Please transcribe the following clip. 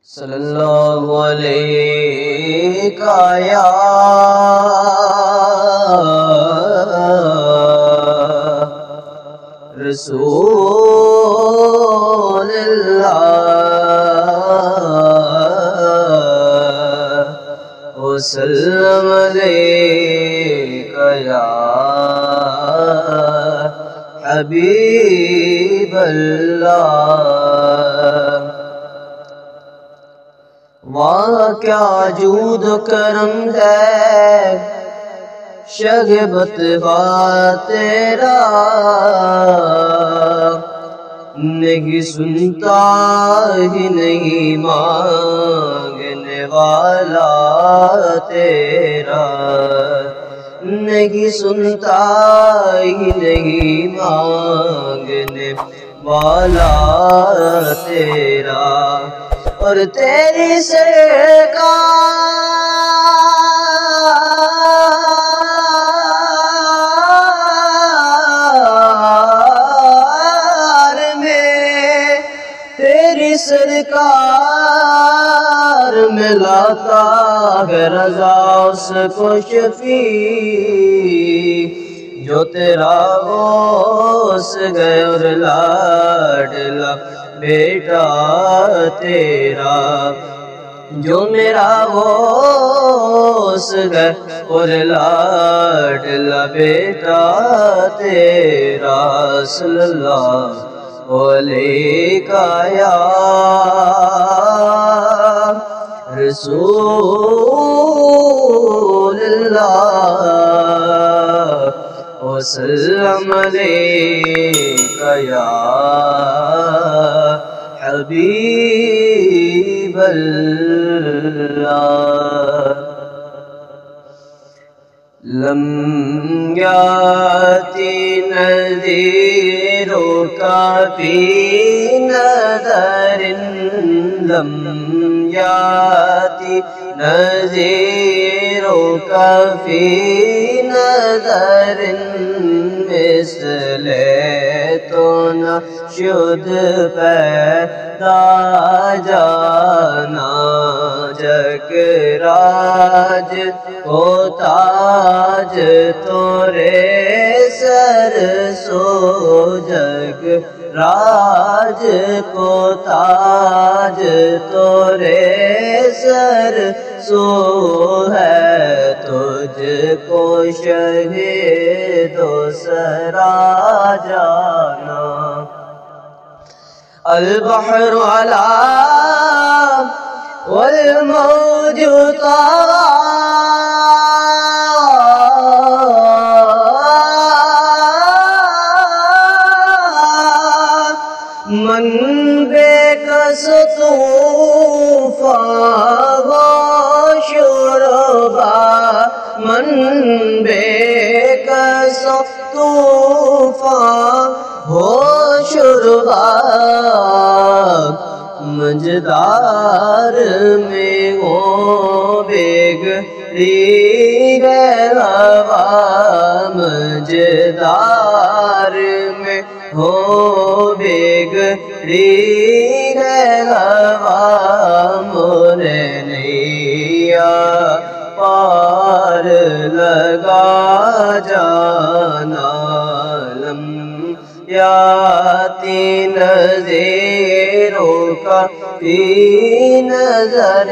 صلی اللہ علیہ یا رسول اللہ وسلم علیک یا حبیب اللہ۔ واہ کیا جود و کرم ہے شگبت تیرا، نہیں سنتا ہی نہیں مانگنے والا تیرا، نہیں سنتا ہی نہیں مانگنے والا تیرا، اور تیری سرکار میں لاتا ہے رضا اس کو شفیع، جو تیرا غوث گئے اور لاڈلا بیٹا تیرا، جو میرا غوث گئے اور لاڈلا بیٹا تیرا، صلی اللہ علیہ یا رسول اللہ وسلم علیک یا حبیب اللہ۔ لم یاتی نذیرک فی نذر، لم یاتی نذیرک فی نذر، مثل تو نہ شد پیدا جانا، جگ راج کو تاج تورے سر سو، جگ راج کو تاج تورے سر سو ہے، تجھ کو شہید و سرا جانا، البحر علا والموج طغى، من بے کس طوفان ہو شربا، من بے کس طوفان ہو شربا، مجدار میں ہو بگڑی ہے ہوا، مجدار میں ہو بگڑی ہے ہوا، مورے نیا پار لگا جانا، لم یاتی نذیرک فی نذر،